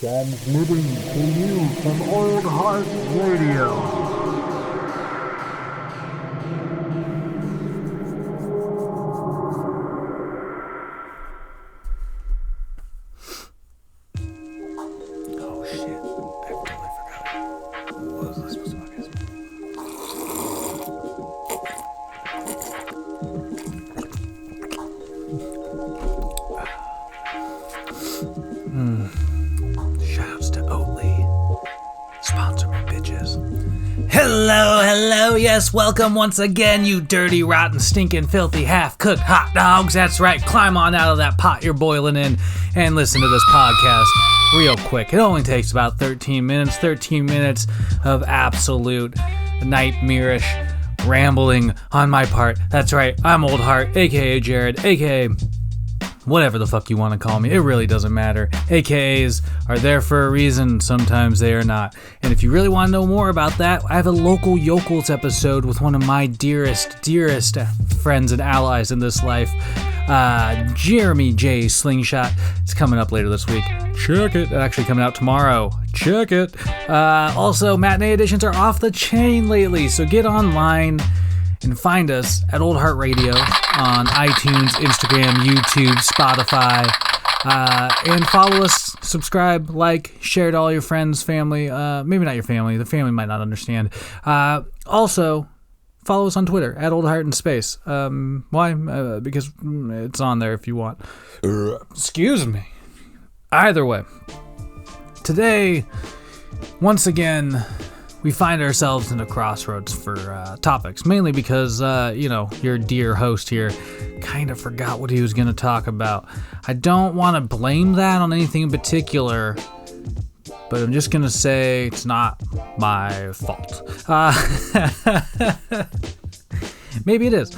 Transmitting to you from Old Heart Radio. Yes, welcome once again, you dirty, rotten, stinking, filthy, half-cooked hot dogs. That's right, climb on out of that pot you're boiling in and listen to this podcast real quick. It only takes about 13 minutes of absolute nightmarish rambling on my part. That's right, I'm Old Heart, aka Jared, aka whatever the fuck you want to call me. It really doesn't matter. AKAs are there for a reason. Sometimes they are not. And if you really want to know more about that, I have a local yokels episode with one of my dearest friends and allies in this life, Jeremy J. Slingshot. It's coming up later this week. Check it. It's actually coming out tomorrow. Check it. Also, matinee editions are off the chain lately, so get online and find us at Old Heart Radio on iTunes, Instagram, YouTube, Spotify, and follow us, subscribe, like, share it to all your friends, family, maybe not your family, the family might not understand. Also, follow us on Twitter, at Old Heart in Space. Why? Because it's on there if you want. Excuse me. Either way, today, once again, we find ourselves in a crossroads for topics, mainly because, your dear host here kind of forgot what he was going to talk about. I don't want to blame that on anything in particular, but I'm just going to say it's not my fault. Maybe it is.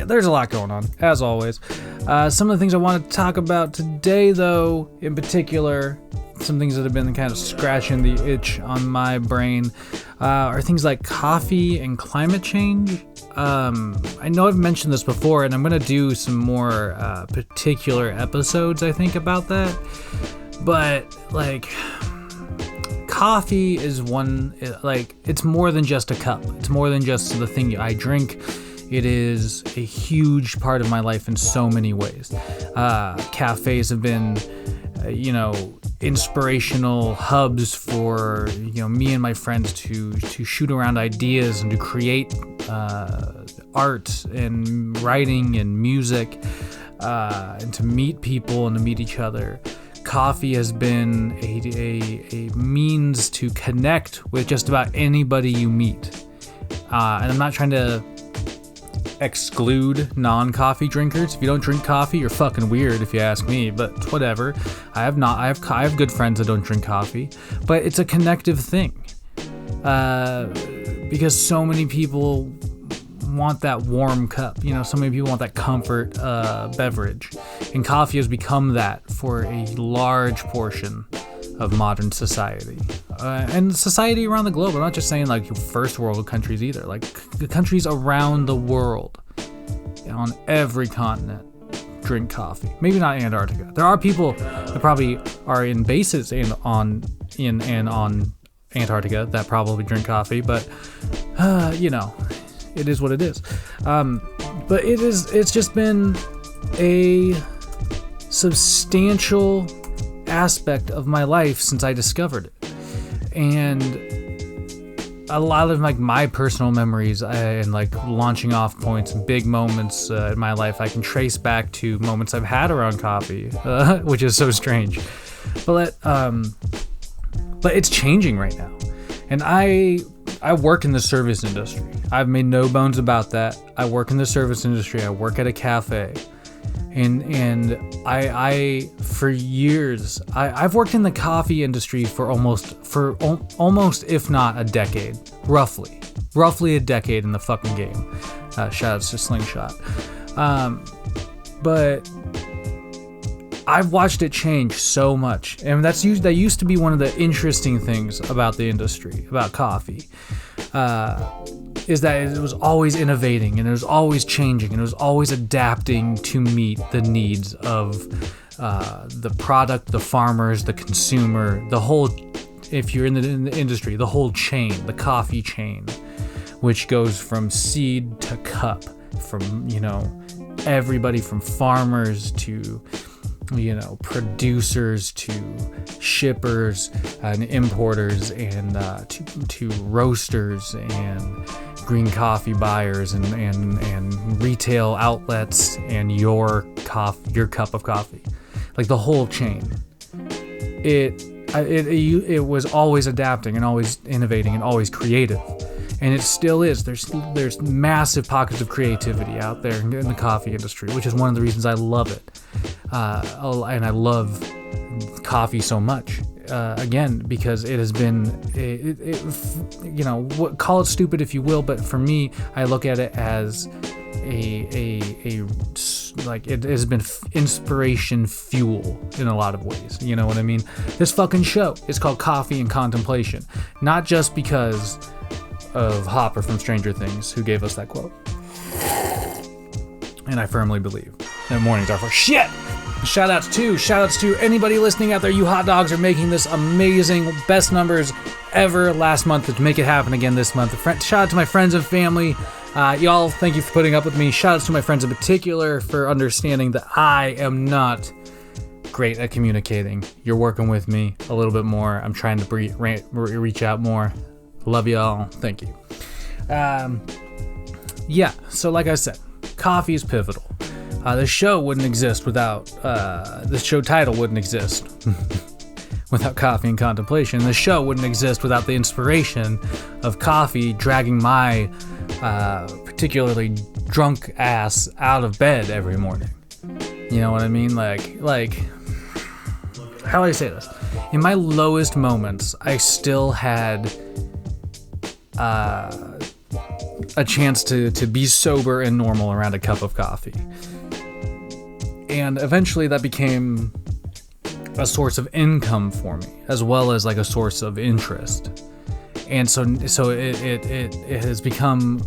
There's a lot going on, as always. Some of the things I want to talk about today, though, in particular, some things that have been kind of scratching the itch on my brain are things like coffee and climate change. I know I've mentioned this before, and I'm going to do some more particular episodes, I think, about that. But, coffee is it's more than just a cup. It's more than just the thing I drink. It is a huge part of my life in so many ways. Cafes have been, inspirational hubs for me and my friends to shoot around ideas and to create art and writing and music and to meet people and to meet each other. Coffee has been a means to connect with just about anybody you meet, and I'm not trying to exclude non-coffee drinkers. If you don't drink coffee, you're fucking weird if you ask me, but whatever. I have good friends that don't drink coffee, but it's a connective thing, because so many people want that warm cup, so many people want that comfort beverage, and coffee has become that for a large portion of modern society, and society around the globe. I'm not just saying first world countries either, countries around the world, on every continent, drink coffee. Maybe not Antarctica. There are people that probably are in bases on Antarctica that probably drink coffee, but it is what it is. But it's just been a substantial aspect of my life since I discovered it, and a lot of my personal memories and launching off points and big moments in my life I can trace back to moments I've had around coffee, which is so strange, but it's changing right now, and I work in the service industry. I've made no bones about that. I work in the service industry. I work at a cafe. And I for years, I've worked in the coffee industry for almost, if not a decade, roughly a decade in the fucking game. Shout outs to Slingshot. But I've watched it change so much, and that used to be one of the interesting things about the industry, about coffee. Is that it was always innovating, and it was always changing, and it was always adapting to meet the needs of the product, the farmers, the consumer, the whole, if you're in the industry, the whole chain, the coffee chain, which goes from seed to cup, from, everybody from farmers to, producers to shippers and importers and to roasters and green coffee buyers and retail outlets and your cup of coffee, like the whole chain. It was always adapting and always innovating and always creative, and it still is. There's massive pockets of creativity out there in the coffee industry, which is one of the reasons I love it, and I love coffee so much. Again, because it has been, call it stupid if you will, but for me, I look at it as it has been inspiration fuel in a lot of ways. You know what I mean? This fucking show is called Coffee and Contemplation, not just because of Hopper from Stranger Things, who gave us that quote. And I firmly believe that mornings are for shit. Shoutouts to anybody listening out there. You hot dogs are making this amazing, best numbers ever last month to make it happen again this month. Shout out to my friends and family. Y'all, thank you for putting up with me. Shout outs to my friends in particular for understanding that I am not great at communicating. You're working with me a little bit more. I'm trying to reach out more. Love y'all. Thank you. So like I said, coffee is pivotal. This show wouldn't exist without, this show title wouldn't exist without Coffee and Contemplation. The show wouldn't exist without the inspiration of coffee dragging my particularly drunk ass out of bed every morning. You know what I mean? Like, how do I say this? In my lowest moments, I still had a chance to be sober and normal around a cup of coffee. And eventually that became a source of income for me, as well as like a source of interest. And so it has become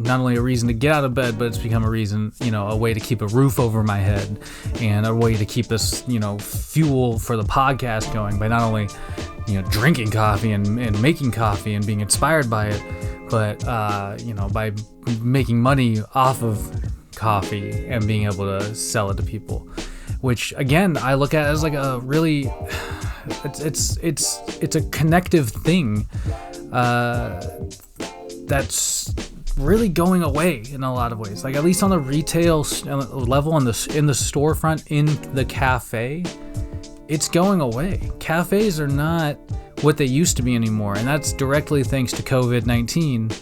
not only a reason to get out of bed, but it's become a reason, a way to keep a roof over my head and a way to keep this, fuel for the podcast going by not only, drinking coffee and making coffee and being inspired by it, but, by making money off of coffee and being able to sell it to people, which again I look at as like a really it's a connective thing that's really going away in a lot of ways, like at least on the retail level, in the storefront, in the cafe. It's going away. Cafes are not what they used to be anymore, and that's directly thanks to COVID-19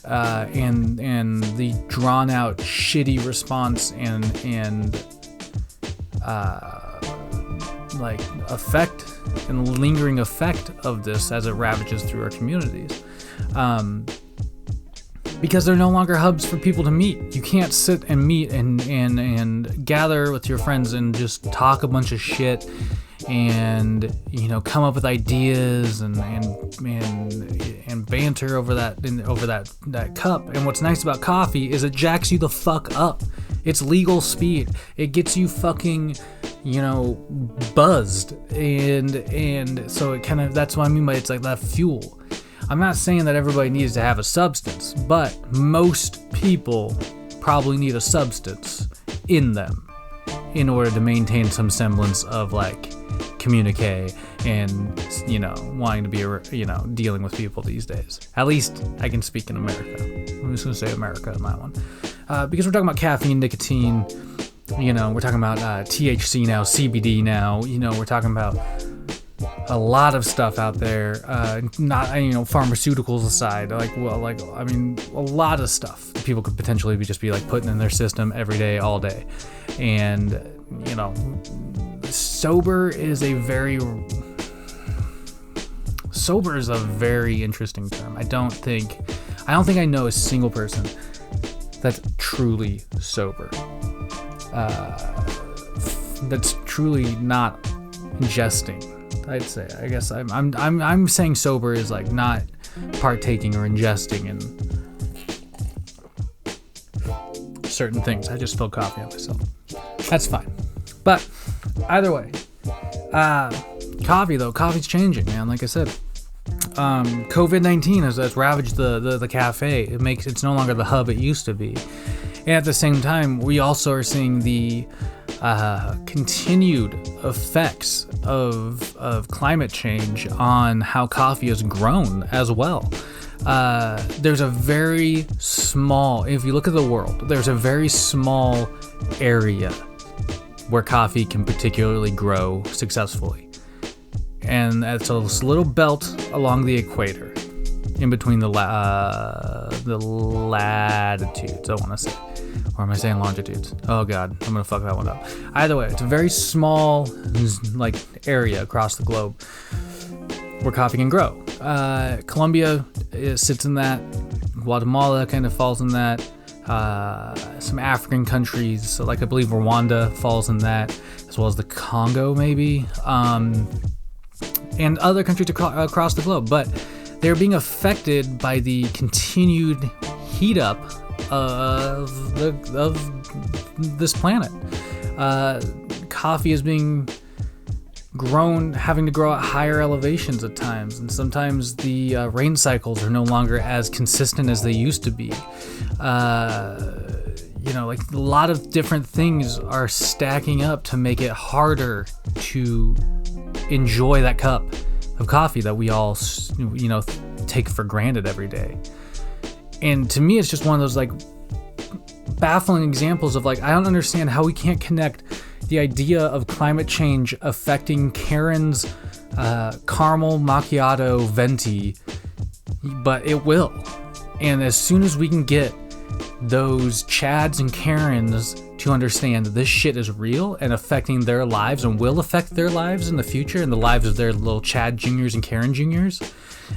and the drawn out shitty response and like effect and lingering effect of this as it ravages through our communities, because they're no longer hubs for people to meet. You can't sit and meet and gather with your friends and just talk a bunch of shit and come up with ideas and banter over that cup. And what's nice about coffee is it jacks you the fuck up. It's legal speed. It gets you fucking buzzed, and so it kind of, that's what I mean by it's like that fuel. I'm not saying that everybody needs to have a substance, but most people probably need a substance in them in order to maintain some semblance of like communique and wanting to be dealing with people these days. At least I can speak in America. I'm just gonna say America in that one, because we're talking about caffeine, nicotine. We're talking about THC now, CBD now. We're talking about a lot of stuff out there. Not pharmaceuticals aside, a lot of stuff that people could potentially just be like putting in their system every day, all day. And sober is a very interesting term. I don't think I know a single person that's truly sober. That's truly not ingesting. I'd say. I guess I'm saying sober is like not partaking or ingesting in certain things. I just spilled coffee on myself. That's fine. But Either way, coffee's changing, man. Like I said, COVID-19 has ravaged the cafe. It's no longer the hub it used to be. And at the same time, we also are seeing the continued effects of climate change on how coffee has grown as well. There's a very small, if you look at the world, there's a very small area where coffee can particularly grow successfully. And that's a little belt along the equator, in between the latitudes, I want to say. Or am I saying longitudes? Oh god, I'm gonna fuck that one up. Either way, it's a very small area across the globe where coffee can grow. Colombia sits in that. Guatemala kind of falls in that. Some African countries, so I believe Rwanda falls in that, as well as the Congo maybe, and other countries across the globe. But they're being affected by the continued heat up of this planet. Coffee is being grown, having to grow at higher elevations at times, and sometimes the rain cycles are no longer as consistent as they used to be. A lot of different things are stacking up to make it harder to enjoy that cup of coffee that we all, take for granted every day. And to me, it's just one of those baffling examples of I don't understand how we can't connect the idea of climate change affecting Karen's caramel macchiato venti, but it will. And as soon as we can get those Chads and Karens to understand that this shit is real and affecting their lives and will affect their lives in the future and the lives of their little Chad Juniors and Karen Juniors,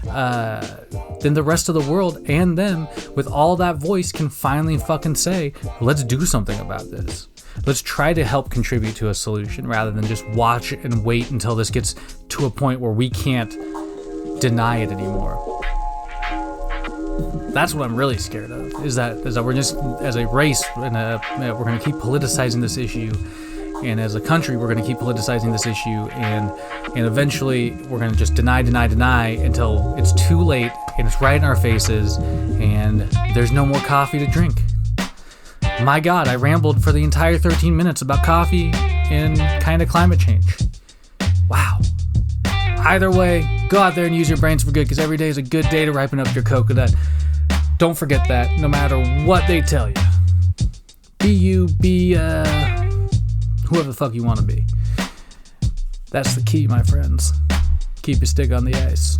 then the rest of the world and them, with all that voice, can finally fucking say, let's do something about this. Let's try to help contribute to a solution rather than just watch and wait until this gets to a point where we can't deny it anymore. That's what I'm really scared of, is that we're just, as a race, we're going to keep politicizing this issue, and as a country, we're going to keep politicizing this issue, and eventually we're going to just deny until it's too late, and it's right in our faces, and there's no more coffee to drink. My God, I rambled for the entire 13 minutes about coffee and kind of climate change. Wow. Either way, go out there and use your brains for good, because every day is a good day to ripen up your coconut. Don't forget that, no matter what they tell you. Be whoever the fuck you want to be. That's the key, my friends. Keep your stick on the ice.